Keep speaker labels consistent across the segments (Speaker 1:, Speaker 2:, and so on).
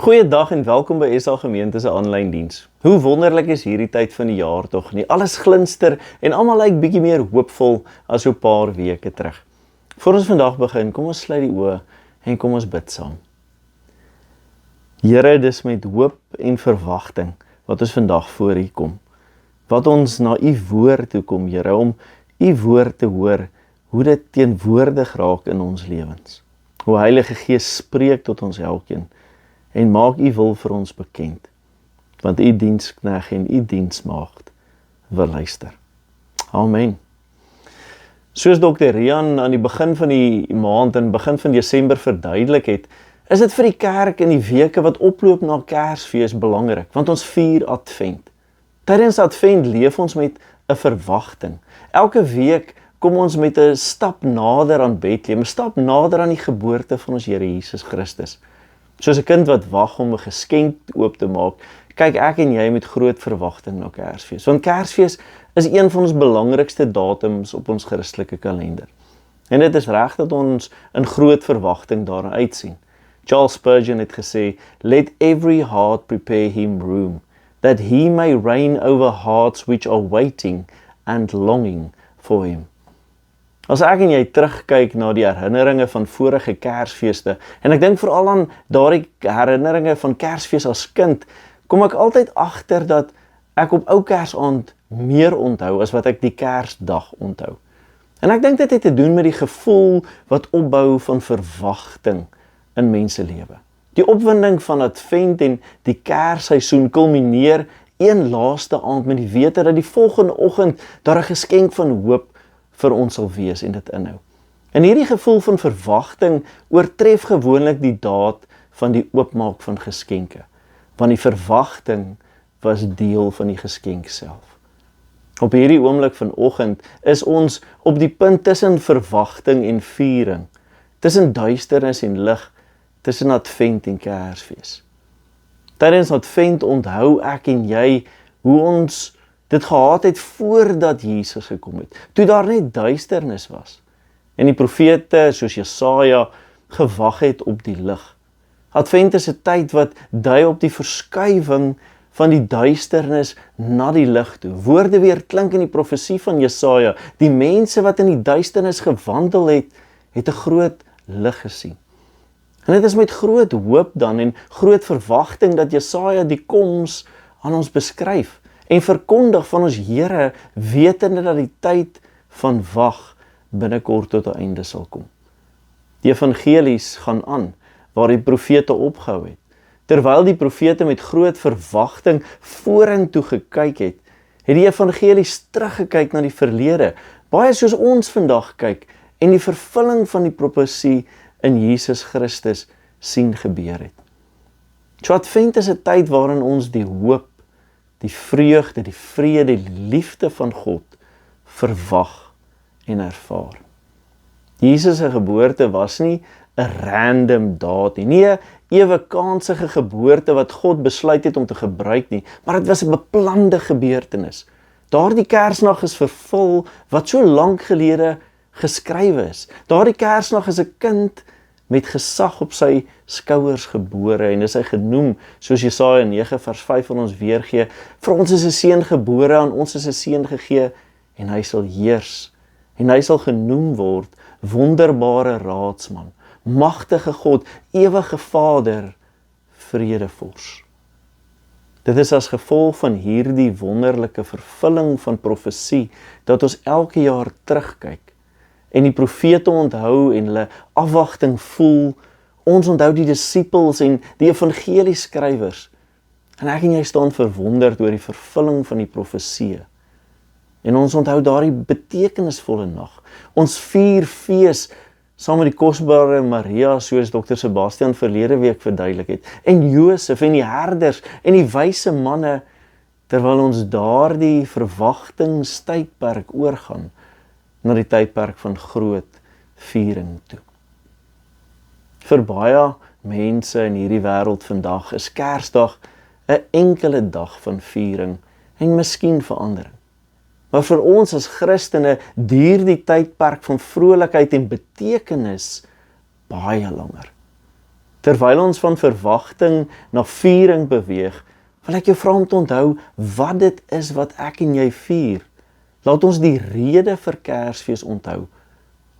Speaker 1: Goeiedag en welkom by SA Gemeente se aanlyn diens. Hoe wonderlik is hierdie tyd van die jaar tog nie? Alles glinster en almal lyk bietjie meer hoopvol as so 'n paar weke terug. Voor ons vandag begin, kom ons sluit die oë en kom ons bid saam. Here, dis met hoop en verwagting wat ons vandag voor U kom. Wat ons na U woord toe kom, Here, om U woord te hoor, hoe dit teenwoordig raak in ons lewens. Hoe Heilige Gees spreek tot ons elkeen en maak U wil vir ons bekend, want U diensknegt en U diensmaagd wil luister. Amen. Soos Dr. Rian aan die begin van die maand en begin van Desember verduidelik het, is dit vir die kerk in die weke wat oploop na Kersfees belangrik, want ons vier Advent. Tydens Advent leef ons met 'n verwagting. Elke week kom ons met 'n stap nader aan Bethlehem, 'n stap nader aan die geboorte van ons Here Jesus Christus. Soos 'n kind wat wag om 'n geskenk oop te maak, kyk ek en jy met groot verwagting na Kersfees. Want Kersfees is een van ons belangrikste datums op ons Christelike kalender. En dit is reg dat ons in groot verwagting daarna uitsien. Charles Spurgeon het gesê, "Let every heart prepare him room, that he may reign over hearts which are waiting and longing for him." As ek en jy terugkyk na die herinneringe van vorige Kersfeeste, en ek dink veral aan daardie herinneringe van Kersfees as kind, kom ek altyd agter dat ek op ou Kersaand meer onthou as wat ek die Kersdag onthou. En ek dink dit het te doen met die gevoel wat opbou van verwagting in menselewe. Die opwinding van Advent en die Kersseisoen kulmineer een laaste aand met die wete dat die volgende oggend daar 'n geskenk van hoop vir ons sal wees en dit inhou. En hierdie gevoel van verwagting oortref gewoonlik die daad van die oopmaak van geskenke, want die verwagting was deel van die geskenk self. Op hierdie oomblik vanoggend is ons op die punt tussen verwagting en viering, tussen duisternis en lig, tussen Advent en Kersfees. Tydens Advent onthou ek en jy hoe ons dit gehad het voordat Jesus gekom het, toe daar net duisternis was. En die profete soos Jesaja gewag het op die lig. Advent is 'n tyd wat dui op die verskuiwing van die duisternis na die lig toe. Woorde weer klink in die profesie van Jesaja. Die mense wat in die duisternis gewandel het, het 'n groot lig gesien. En dit is met groot hoop dan en groot verwagting dat Jesaja die koms aan ons beskryf en verkondig van ons Here, wetende dat die tyd van wag binnekort tot 'n einde sal kom. Die evangelies gaan aan, waar die profete opgehou het. Terwyl die profete met groot verwagting vorentoe gekyk het, het die evangelies teruggekyk na die verlede, baie soos ons vandag kyk, en die vervulling van die profesie in Jesus Christus sien gebeur het. So Advent is 'n tyd waarin ons die hoop, die vreugde, die vrede, die liefde van God verwag en ervaar. Jesus se geboorte was nie 'n random daad nie 'n ewekansige geboorte wat God besluit het om te gebruik nie, maar dit was 'n beplande gebeurtenis. Daardie Kersnag is vervul wat so lank gelede geskrywe is. Daardie Kersnag is 'n kind met gesag op sy skouers gebore en is hy genoem, soos Jesaja 9 vers 5 van ons weergee, vir ons is 'n seun gebore, aan ons is 'n seun gegee, en hy sal heers, en hy sal genoem word, wonderbare raadsman, magtige God, ewige Vader, vredevors. Dit is as gevolg van hierdie wonderlike vervulling van profesie, dat ons elke jaar terugkyk, en die profete onthou en hulle afwagting voel. Ons onthou die disippels en die evangelieskrywers. En ek en jy staan verwonderd oor die vervulling van die profesie. En ons onthou daardie betekenisvolle nag. Ons vier fees saam met die kosbare Maria, soos Dr. Sebastian verlede week verduidelik het, en Josef en die herders en die wyse manne, terwyl ons daardie verwagtingstydperk oorgaan na die tydperk van groot viering toe. Vir baie mense in hierdie wêreld vandag is Kersdag 'n enkele dag van viering en miskien verandering. Maar vir ons as Christene duur die tydperk van vrolikheid en betekenis baie langer. Terwyl ons van verwagting na viering beweeg, wil ek jou vra om te onthou wat dit is wat ek en jy vier. Laat ons die rede vir Kersfees onthou.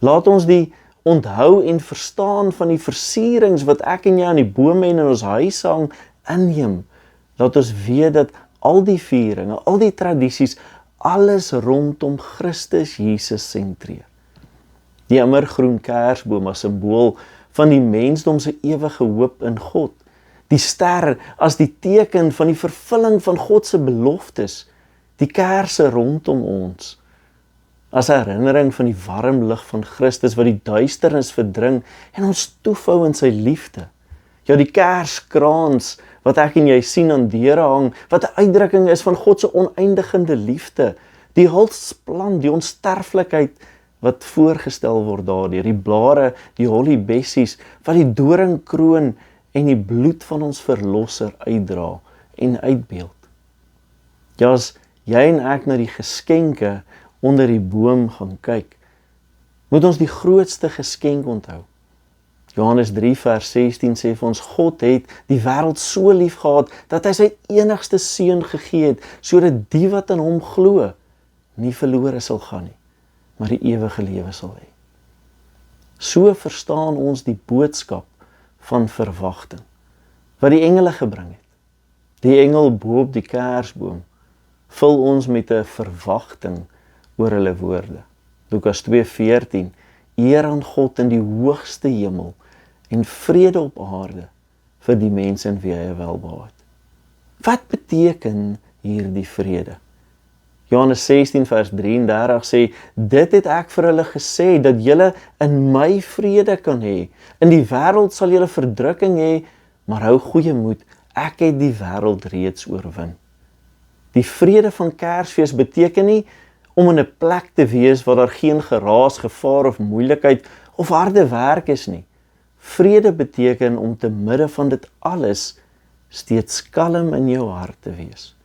Speaker 1: Laat ons die onthou en verstaan van die versierings wat ek en jy aan die bome en in ons huis hang inneem. Laat ons weet dat al die vieringe, al die tradisies, alles rondom Christus Jesus sentreer. Die immergroen kersboom as simbool van die mensdom se ewige hoop in God. Die ster as die teken van die vervulling van God se beloftes. Die kerse rondom ons as herinnering van die warm lig van Christus wat die duisternis verdring en ons toevou in sy liefde. Ja, die kerskrans wat ek en jy sien aan deure hang, wat 'n uitdrukking is van God se oneindigende liefde. Die hulsplan, die onsterflikheid wat voorgestel word daardeur, die blare, die hollybessies, wat die doringkroon en die bloed van ons verlosser uitdra en uitbeeld. Ja, as jy en ek na die geskenke onder die boom gaan kyk, moet ons die grootste geskenk onthou. Johannes 3 vers 16 sê vir ons, God het die wêreld so lief gehad, dat hy sy enigste seun gegee het, sodat die wat in hom glo, nie verlore sal gaan nie, maar die ewige lewe sal hê. So verstaan ons die boodskap van verwagting, wat die engele gebring het. Die engel bo op die kersboom, vul ons met 'n verwagting oor hulle woorde. Lukas 2:14, eer aan God in die hoogste hemel en vrede op aarde vir die mense in wie hy welbehaag het. Wat beteken hierdie vrede? Johannes 16 vers 33 sê, dit het ek vir hulle gesê, dat julle in my vrede kan hê. In die wêreld sal julle verdrukking hê, maar hou goeie moed, ek het die wêreld reeds oorwin. Die vrede van Kersfees beteken nie om in 'n plek te wees waar daar geen geraas, gevaar of moeilikheid of harde werk is nie. Vrede beteken om te midde van dit alles steeds kalm in jou hart te wees.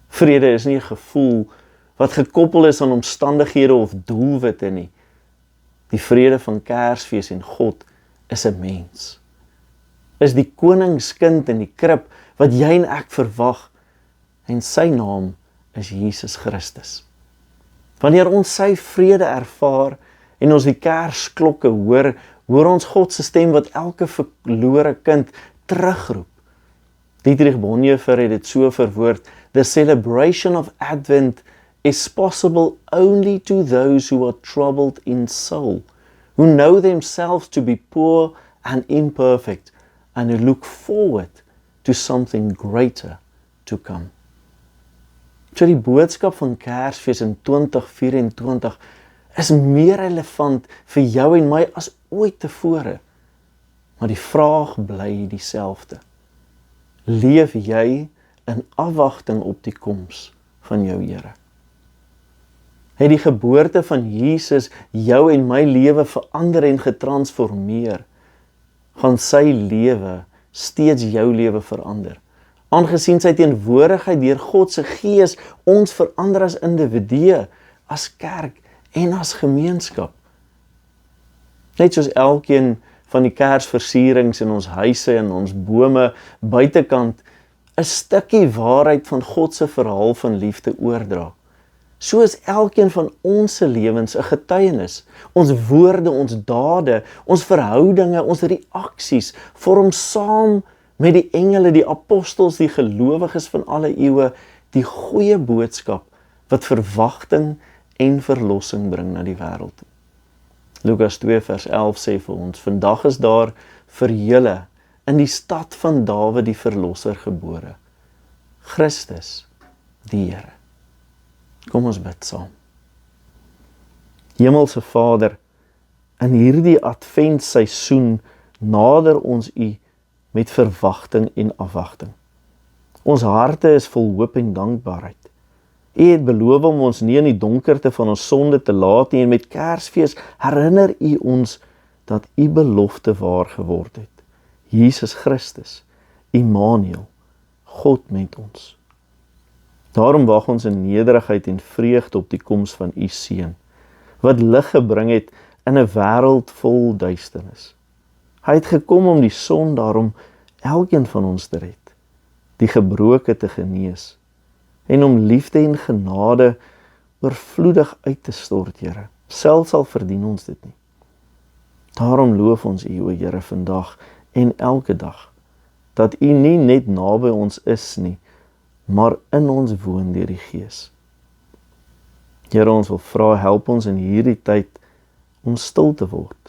Speaker 1: Vrede is nie 'n gevoel wat gekoppel is aan omstandighede of doelwitte nie. Die vrede van Kersfees en God is 'n mens. Is die koningskind in die krib wat jy en ek verwag, en sy naam is Jesus Christus. Wanneer ons sy vrede ervaar en ons die kersklokke hoor, hoor ons God se stem wat elke verlore kind terugroep. Dietrich Bonhoeffer het dit so verwoord, the celebration of Advent is possible only to those who are troubled in soul, who know themselves to be poor and imperfect, and who look forward to something greater to come. So die boodskap van Kersfees in 2024 is meer relevant vir jou en my as ooit tevore. Maar die vraag bly dieselfde. Leef jy in afwagting op die koms van jou Here? Het die geboorte van Jesus jou en my lewe verander en getransformeer? Gaan sy lewe steeds jou lewe verander? Aangesien sy teenwoordigheid deur God se Gees ons verander as individue, as kerk en as gemeenskap. Net soos elkeen van die kersversierings in ons huise en ons bome buitekant 'n stukkie waarheid van God se verhaal van liefde oordra. So is elkeen van ons se lewens 'n getuienis. Ons woorde, ons dade, ons verhoudinge, ons reaksies vorm saam met die engele, die apostels, die gelowiges van alle eeue, die goeie boodskap wat verwagting en verlossing bring na die wêreld. Lukas 2 vers 11 sê vir ons, vandag is daar vir julle in die stad van Dawid die verlosser gebore, Christus die Here. Kom ons bid saam. Hemelse Vader, in hierdie adventseisoen nader ons U met verwagting en afwagting. Ons harte is vol hoop en dankbaarheid. U het beloof om ons nie in die donkerte van ons sonde te laat nie, en met Kersfees herinner U ons dat U belofte waar geword het. Jesus Christus, Immanuel, God met ons. Daarom wag ons in nederigheid en vreugde op die koms van U Seun, wat lig gebring het in 'n wêreld vol duisternis. Hy het gekom om die sondaar, om elkeen van ons te red, die gebroke te genees, en om liefde en genade oorvloedig uit te stort, Here. Selfs al verdien ons dit nie. Daarom loof ons U, o Here, vandag en elke dag, dat U nie net naby ons is nie, maar in ons woon deur die Gees. Here, ons wil vra, help ons in hierdie tyd om stil te word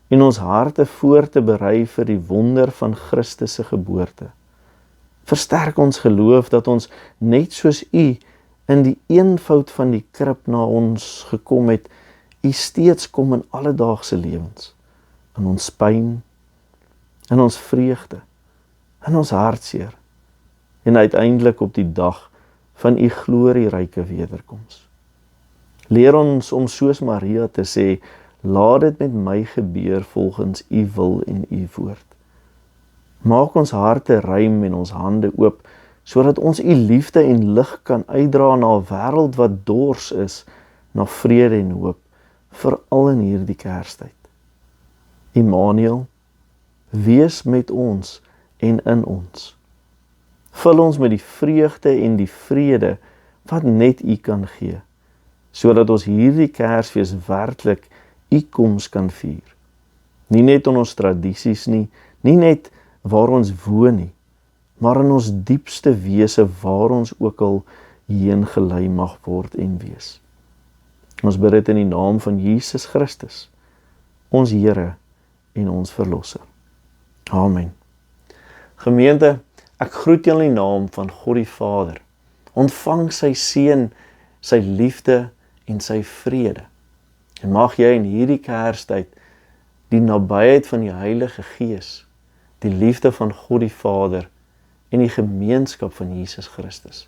Speaker 1: en ons harte voor te berei vir die wonder van Christus se geboorte. Versterk ons geloof dat ons net soos U in die eenvoud van die krib na ons gekom het, U steeds kom in alledaagse lewens, in ons pyn, in ons vreugde, in ons hartseer en uiteindelik op die dag van U glorieryke wederkoms. Leer ons om soos Maria te sê, laat dit met my gebeur volgens U wil en U woord. Maak ons harte ruim en ons hande oop, sodat ons U liefde en lig kan uitdra na 'n wêreld wat dors is na vrede en hoop, veral in hierdie Kerstyd. Immanuel, wees met ons en in ons. Vul ons met die vreugde en die vrede wat net U kan gee, sodat ons hierdie Kersfees werklik U koms kan vier. Nie net in ons tradisies nie, nie net waar ons woon nie, maar in ons diepste wese waar ons ook al heen gelei mag word en wees. Ons bid dit in die naam van Jesus Christus, ons Here en ons Verlosser. Amen. Gemeente, ek groet julle in die naam van God die Vader. Ontvang sy seën, sy liefde en sy vrede. En mag jy in hierdie Kerstyd die nabyheid van die Heilige Gees, die liefde van God die Vader en die gemeenskap van Jesus Christus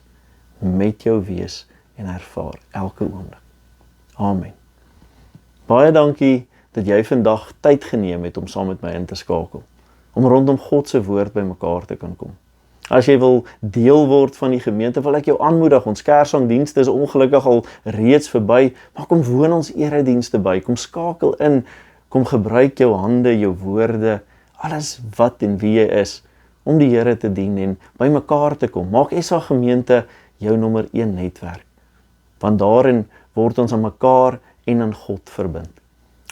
Speaker 1: met jou wees en ervaar elke oomblik. Amen. Baie dankie dat jy vandag tyd geneem het om saam met my in te skakel, om rondom God se woord by mekaar te kan kom. As jy wil deel word van die gemeente, wil ek jou aanmoedig, ons Kerssangdienste is ongelukkig al reeds verby, maar kom woon ons eredienste by, kom skakel in, kom gebruik jou hande, jou woorde, alles wat en wie jy is, om die Here te dien en by mekaar te kom. Maak SA Gemeente jou nommer 1 netwerk, want daarin word ons aan mekaar en aan God verbind.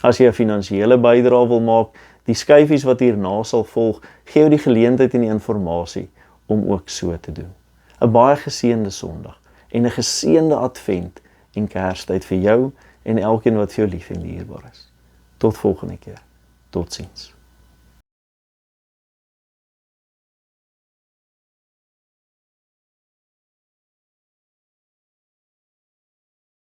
Speaker 1: As jy 'n finansiële bydrae wil maak, die skyfies wat hierna sal volg, gee jou die geleentheid en die inligting om ook so te doen. 'n Baie geseënde Sondag en 'n geseënde Advent en Kerstyd vir jou en elkeen wat vir jou lief en dierbaar is. Tot volgende keer. Totsiens.